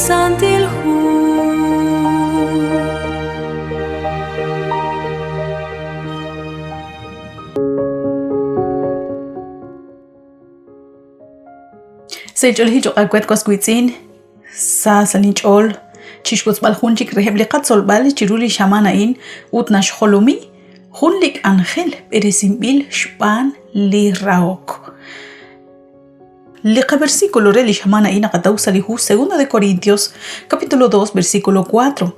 santil hu سيجول هيجو قاكوات كوسكويتين سالينجول تشيشكوس بالخونجيك ريهبليقات سولبال تشيرولي شاماناين وتناش خلومي خونليك أنخيل بريسيمبيل شبان لي راوك Liqa versículo reli shamana ina katausa lihu 2 de Corintios capítulo 2 versículo 4.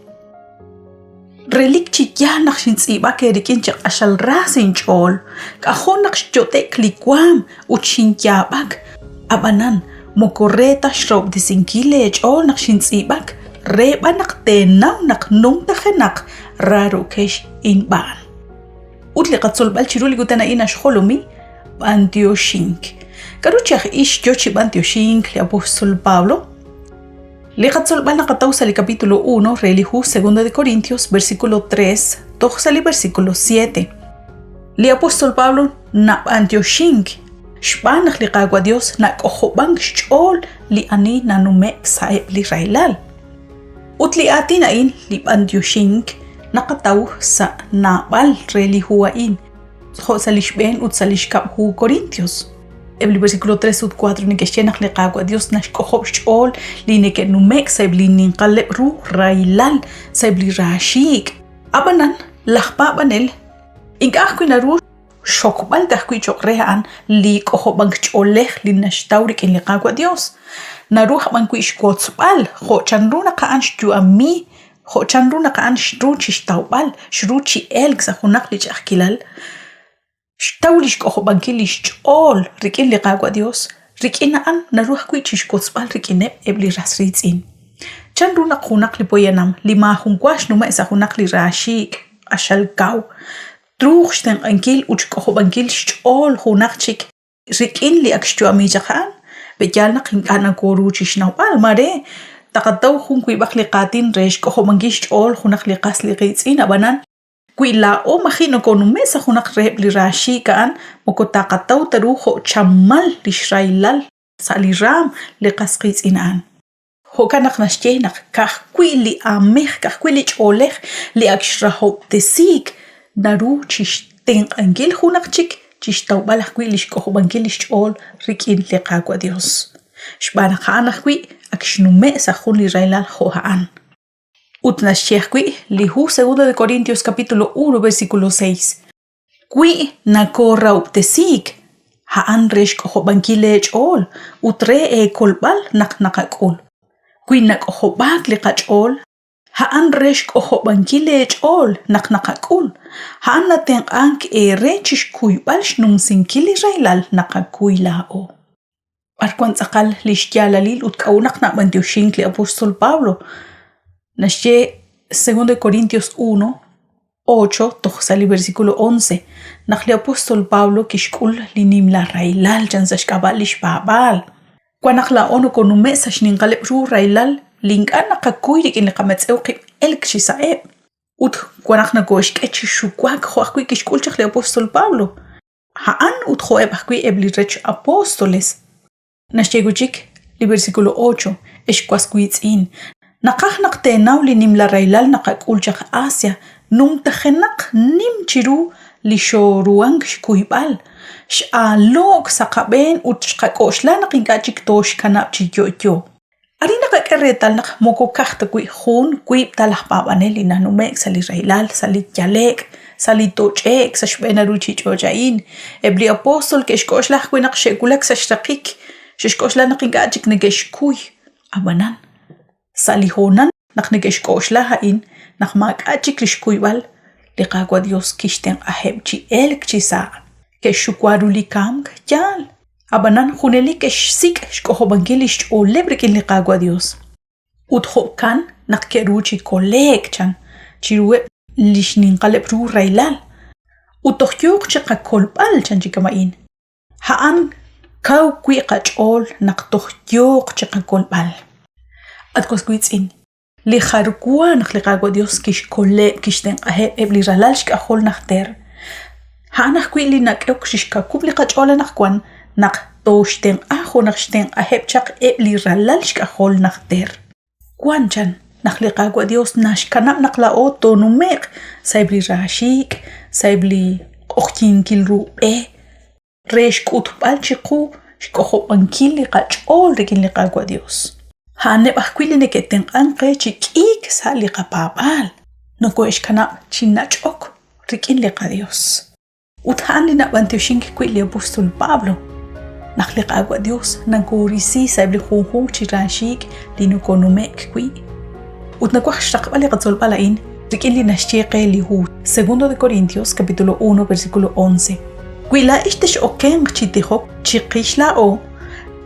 Relik chiya nakshintsiba ke rikinchak ashal rasin chol kahon nakshotek likwam uchinyabak abanan mokoreta shrob de sinkile chol nakshintsibak reba naktenaw naknum tahenak raro kesh inban. Utli katsol balchiruli gutana ina shkholumi Antioshink. Karuchach ish yochi Antioshink le apóstol Pablo. Le katsol bal nakatausa li capítulo 1 relihu 2 de Corintios versículo 3 toxali versículo 7. Le apóstol Pablo na Antioshink shpanach li qagwa Dios na kohobang shol li ani nanume saeb li railal. Utli atinain li Antioshink nakataw sa nabal relihuain. Salishben ut salishkab hu Corintios. El versículo 3 ut 4 ni que shenach le qagwa Dios nash kohob shol li ne que numek saib li ninqaleb ru railal saib li rashik. Abanan lahpabanel ingahku naru shokbal tahku chokrehan li kohobang choleh li nashtaurik en li qagwa Dios. Naru habanku ishkotsbal khochanru na kaan shtu ami khochanru na kaan shtu chishtawbal shruchi elk sa khunak li chakilal. Shtaulish kohobangilish chol rikin li qagwa Dios rikina an naruh ku chishkotsbal rikine ebli rasritzin chanru na khunak li poyanam lima hunkwash numa isa khunak li rashik ashal kaw truxten ankil uch kohobangil chol khunak chik rikin li akshtu amijahan bejalna qinkana koru chishnawal mare taqataw khunku ibakli qatin resh kohobangish chol khunak li qas li qitzin abanan Kuila o imagino con un mesa hunak rebli rashi kan mokotaqataw taruho chamal lisrailal saliram le qasqis inan. Ho kanak nashjenak kah kuili ameh kah kuili choleh li akshraho tesik naru chishten angel hunak chik chishtawbalah kuilish kohobangilish chol rikin le qagwa Dios. Shbana khanak kui akshnume sa khuli railal hohaan. Utnashchekwi lihu 2 de Corintios capítulo 1 versículo 6. Qui nakorra uptesik ha anresh kohobankile chol utre e kolbal naknakakol. Qui nakohobak li qachol ha anresh kohobankile chol naknakakol. Ha annaten ank e rechish kuybal shnumsinkili railal nakakuylao. Arkwan tsaqal lishyalalil utkaunak na Antioshink li apóstol Pablo. Nashe 2 de Corintios 1, 8, toxali versículo 11. Nakli apóstol Pablo kishkul linim la railal jansashkabal lishbabal. Kwanakla ono konume sashningalep ru railal linkana kakuyrik in likametzeuqi elkshisaeb. Ut kwanakna goshkechi shukwak hoakui kishkul chakli apóstol Pablo. Haan ut joeb akui eblirech apóstoles. Nashe guchik li versículo 8. Eshkwaskuitzin. Nakahnak tenaw li nim la railal nakakul-chak Asia nung tahenak nim chiru li shoruang shkuybal sh'alok sa kaben ut shkakoshla nakingachik tosh kanap chiyo. Ari nakakeretal nak moko kahtakui hun kuib talahpabanel inanumek sa li railal sa li tyalek sa li tochek sa shbenaruchi chojain ebli apostol keshkoshlah kwinak shekulak sa shrakik shkoshla nakingachik negeshkuy abanan Salihonan naknegesh koşlahain nakmakachik lishkuybal liqagwa Dios kishten ahebchi elkchisa keshukwaruli kamk yal abanan khuneli keshsik shkohobangilish o lebrikin liqagwa Dios uthokan nakkeruchi kolekchan chiruwe lishnin qalebru railal utohyuk chiqa kolbal chanchikamain haan kaw kwiqachol naktohyuk chiqa kolbal Adkoskuitzin li kharkuan khliqagwa Dios kish kolle kishten ahe ebli ralalshka hol nakhter hanach kuili nakrok shishka kubli qachola nakhkwan nak toshten aho nakhshten aheb chaq ebli ralalshka hol nakhter Guanchan, nakliqagwa Dios nashkanap naklao tonumek, saibli rashik, saibli ojinkil ru'e, resh kutupal chiku, shkohopankil liqach'ol rikin liqagwa Dios. Hane bajkwili neketen anqe chik'ik sa liqapapal, noko eshkanap chinach'ok rikin liqa Dios. Uthan li nabantewshinki kwili apostol Pablo, nakliqagwa Dios nangkurisi saibli junjun chirashik linokonumek kwi. Utnakwaj shtaqbali qatzolbalain rikin li nashcheqe li hu. 2 de Corintios capítulo 1 versículo 11. Kwila ishtish oken chitihok chiqish la o.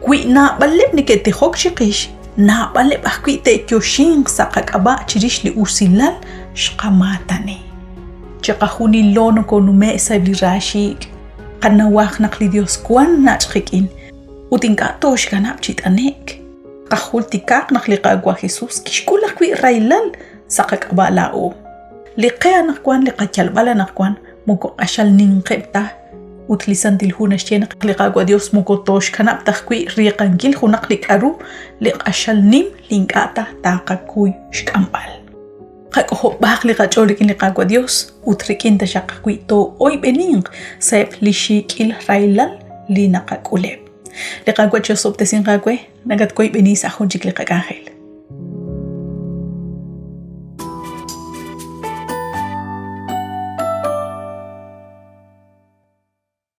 Kwi na balib niketihok chiqish na balib ahkwi te kyoshin saqaqaba chirish li usilal shqamatani. Chiqahuni lono konume saibli rashik. Qanawaq naqli Dios kwan nachqikin. Utinkato shkanap chitanek. Qahultikaq naqliqagwa Jesus kishkulaq kwi railal saqaqaba lao. Liqea naqkwan liqachalbala naqkwan muko ashal ninqebta. Utilizan tilhuna shchen liqagwa Dios muko tosh kanap taqkwi riqankil hunaq liqaru liqashal nim linkata taqakuy shkambal. Qaqoho baq liqacholikin liqagwa Dios utrikin tashaqaqwi to oy bening saib lishikil railal linaqakuleb. Liqagwa Dios obtesin qaqwe nagatkoy benis ahunchik liqaqaje.